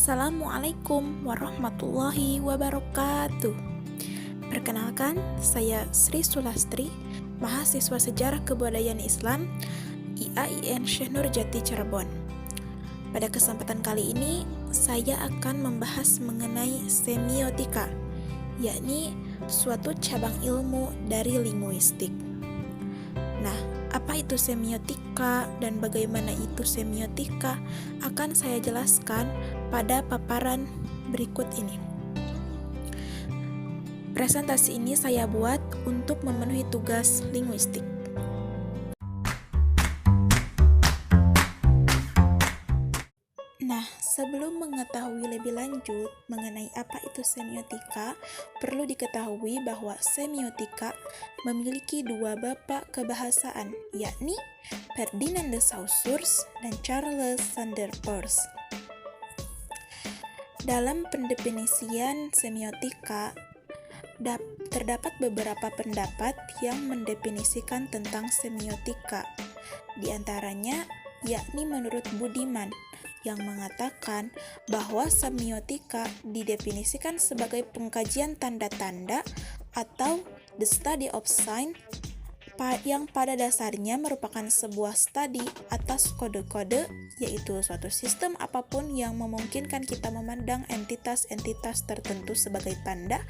Assalamualaikum warahmatullahi wabarakatuh. Perkenalkan, saya Sri Sulastri, mahasiswa Sejarah Kebudayaan Islam IAIN Syekh Nurjati Cirebon. Pada kesempatan kali ini, saya akan membahas mengenai semiotika, yakni suatu cabang ilmu dari linguistik. Nah, apa itu semiotika dan bagaimana itu semiotika akan saya jelaskan pada paparan berikut ini. Presentasi ini saya buat untuk memenuhi tugas linguistik. Nah, sebelum mengetahui lebih lanjut mengenai apa itu semiotika, perlu diketahui bahwa semiotika memiliki dua bapak kebahasaan, yakni Ferdinand de Saussure dan Charles Sanders Peirce. Dalam pendefinisian semiotika, terdapat beberapa pendapat yang mendefinisikan tentang semiotika. Di antaranya, yakni menurut Budiman, yang mengatakan bahwa semiotika didefinisikan sebagai pengkajian tanda-tanda atau the study of sign yang pada dasarnya merupakan sebuah studi atas kode-kode, yaitu suatu sistem apapun yang memungkinkan kita memandang entitas-entitas tertentu sebagai tanda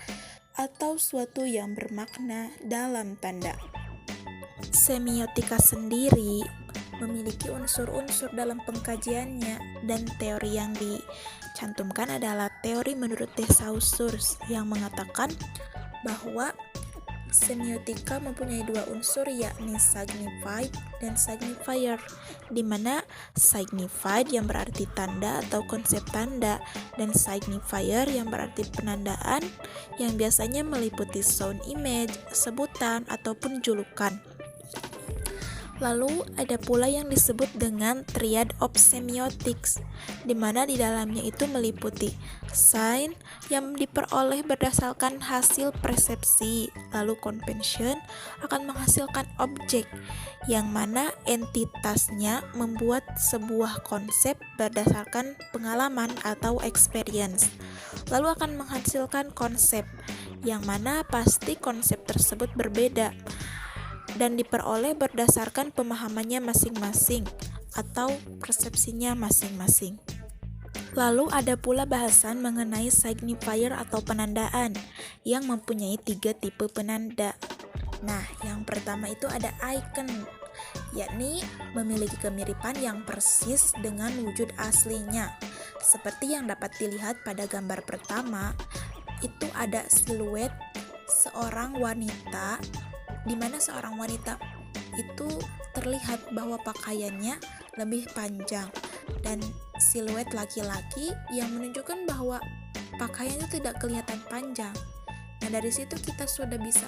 atau suatu yang bermakna dalam tanda. Semiotika sendiri memiliki unsur-unsur dalam pengkajiannya, dan teori yang dicantumkan adalah teori menurut de Saussure yang mengatakan bahwa semiotika mempunyai dua unsur, yakni signified dan signifier, di mana signified yang berarti tanda atau konsep tanda dan signifier yang berarti penandaan yang biasanya meliputi sound image, sebutan ataupun julukan. Lalu ada pula yang disebut dengan triad of semiotics, di mana di dalamnya itu meliputi sign yang diperoleh berdasarkan hasil persepsi, lalu convention akan menghasilkan objek, yang mana entitasnya membuat sebuah konsep berdasarkan pengalaman atau experience, lalu akan menghasilkan konsep, yang mana pasti konsep tersebut berbeda dan diperoleh berdasarkan pemahamannya masing-masing atau persepsinya masing-masing. Lalu ada pula bahasan mengenai signifier atau penandaan yang mempunyai 3 tipe penanda. Nah, yang pertama itu ada icon, yakni memiliki kemiripan yang persis dengan wujud aslinya. Seperti yang dapat dilihat pada gambar pertama, itu ada siluet seorang wanita, di mana seorang wanita itu terlihat bahwa pakaiannya lebih panjang, dan siluet laki-laki yang menunjukkan bahwa pakaiannya tidak kelihatan panjang. Nah, dari situ kita sudah bisa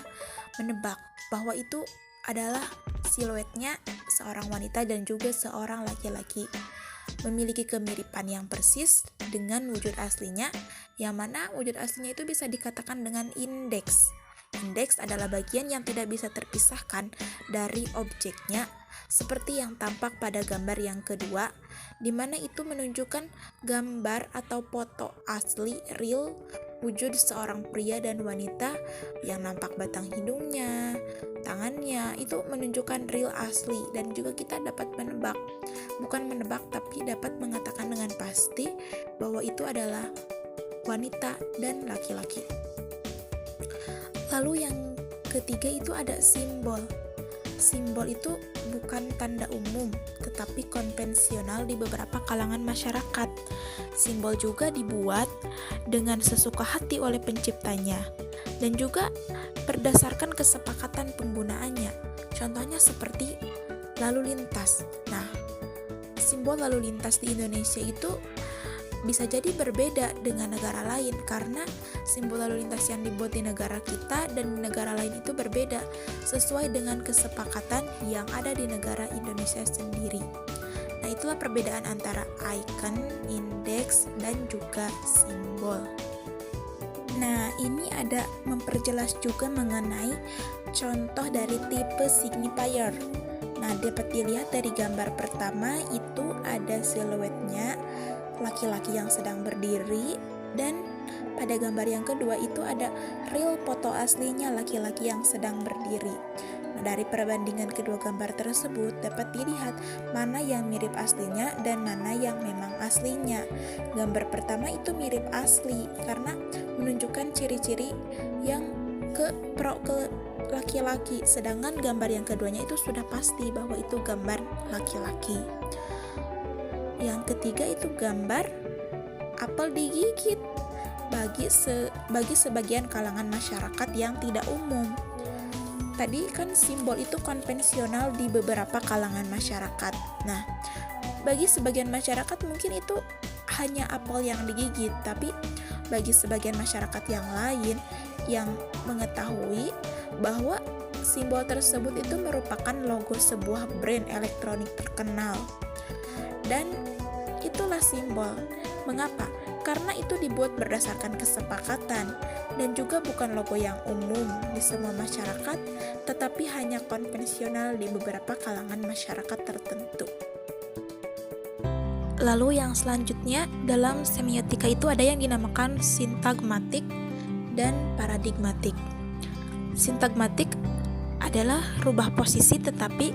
menebak bahwa itu adalah siluetnya seorang wanita dan juga seorang laki-laki. Memiliki kemiripan yang persis dengan wujud aslinya, yang mana wujud aslinya itu bisa dikatakan dengan indeks. Indeks adalah bagian yang tidak bisa terpisahkan dari objeknya, seperti yang tampak pada gambar yang kedua, di mana itu menunjukkan gambar atau foto asli real wujud seorang pria dan wanita yang nampak batang hidungnya, tangannya, itu menunjukkan real asli, dan juga kita dapat menebak, bukan menebak tapi dapat mengatakan dengan pasti bahwa itu adalah wanita dan laki-laki. Lalu yang ketiga itu ada simbol. Simbol itu bukan tanda umum, tetapi konvensional di beberapa kalangan masyarakat. Simbol juga dibuat dengan sesuka hati oleh penciptanya, dan juga berdasarkan kesepakatan penggunaannya. Contohnya seperti lalu lintas. Nah, simbol lalu lintas di Indonesia itu bisa jadi berbeda dengan negara lain, karena simbol lalu lintas yang dibuat di negara kita dan di negara lain itu berbeda sesuai dengan kesepakatan yang ada di negara Indonesia sendiri. Nah, itulah perbedaan antara icon, indeks, dan juga simbol. Nah, ini ada memperjelas juga mengenai contoh dari tipe signifier. Nah, dapat dilihat dari gambar pertama itu ada siluetnya laki-laki yang sedang berdiri, dan pada gambar yang kedua itu ada real foto aslinya laki-laki yang sedang berdiri. Nah, dari perbandingan kedua gambar tersebut dapat dilihat mana yang mirip aslinya dan mana yang memang aslinya. Gambar pertama itu mirip asli karena menunjukkan ciri-ciri yang ke laki-laki, sedangkan gambar yang keduanya itu sudah pasti bahwa itu gambar laki-laki. Yang ketiga itu gambar apel digigit bagi sebagian kalangan masyarakat yang tidak umum. Tadi kan simbol itu konvensional di beberapa kalangan masyarakat. Nah, bagi sebagian masyarakat mungkin itu hanya apel yang digigit, tapi bagi sebagian masyarakat yang lain yang mengetahui bahwa simbol tersebut itu merupakan logo sebuah brand elektronik terkenal. Dan itulah simbol. Mengapa? Karena itu dibuat berdasarkan kesepakatan dan juga bukan logo yang umum di semua masyarakat, tetapi hanya konvensional di beberapa kalangan masyarakat tertentu. Lalu yang selanjutnya dalam semiotika itu ada yang dinamakan sintagmatik dan paradigmatik. Sintagmatik adalah rubah posisi tetapi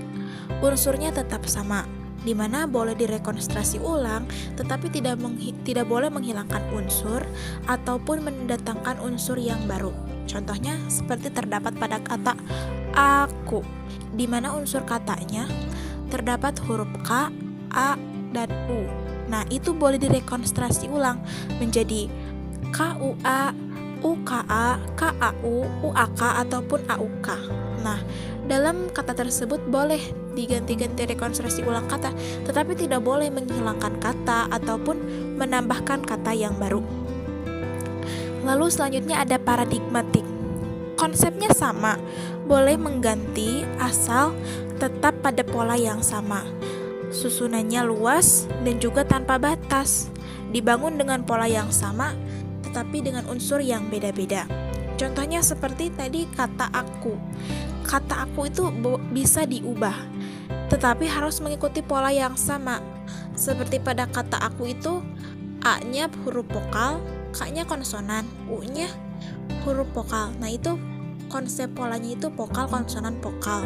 unsurnya tetap sama, di mana boleh direkonstruksi ulang tetapi tidak boleh menghilangkan unsur ataupun mendatangkan unsur yang baru. Contohnya seperti terdapat pada kata aku, di mana unsur katanya terdapat huruf K, A, dan U. Nah, itu boleh direkonstruksi ulang menjadi KUA, UKA, KAU, UAK, ataupun AUK. Nah, dalam kata tersebut boleh diganti-ganti rekonstruksi ulang kata, tetapi tidak boleh menghilangkan kata ataupun menambahkan kata yang baru. Lalu selanjutnya ada paradigmatik. Konsepnya sama, boleh mengganti asal tetap pada pola yang sama. Susunannya luas dan juga tanpa batas. Dibangun dengan pola yang sama, tetapi dengan unsur yang beda-beda. Contohnya seperti tadi kata aku. Kata aku itu bisa diubah, tetapi harus mengikuti pola yang sama. Seperti pada kata aku itu, A-nya huruf vokal, K-nya konsonan, U-nya huruf vokal. Nah, itu konsep polanya itu vokal, konsonan, vokal.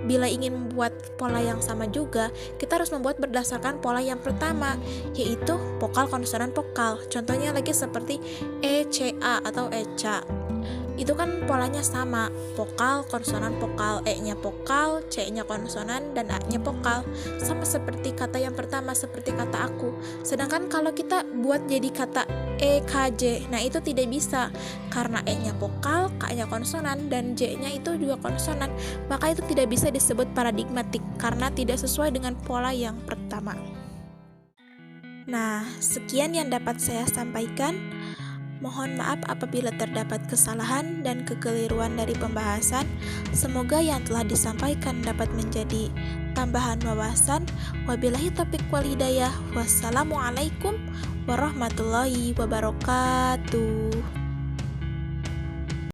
Bila ingin membuat pola yang sama juga, kita harus membuat berdasarkan pola yang pertama, yaitu vokal, konsonan, vokal. Contohnya lagi seperti ECA atau ECA. Itu kan polanya sama, vokal, konsonan, vokal, E-nya vokal, C-nya konsonan, dan A-nya vokal. Sama seperti kata yang pertama, seperti kata aku. Sedangkan kalau kita buat jadi kata EKJ, nah itu tidak bisa, karena E-nya vokal, K-nya konsonan, dan J-nya itu juga konsonan. Maka itu tidak bisa disebut paradigmatik, karena tidak sesuai dengan pola yang pertama. Nah, sekian yang dapat saya sampaikan. Mohon maaf apabila terdapat kesalahan dan kekeliruan dari pembahasan. Semoga yang telah disampaikan dapat menjadi tambahan wawasan. Wabillahi taufiq wal hidayah. Wassalamualaikum warahmatullahi wabarakatuh.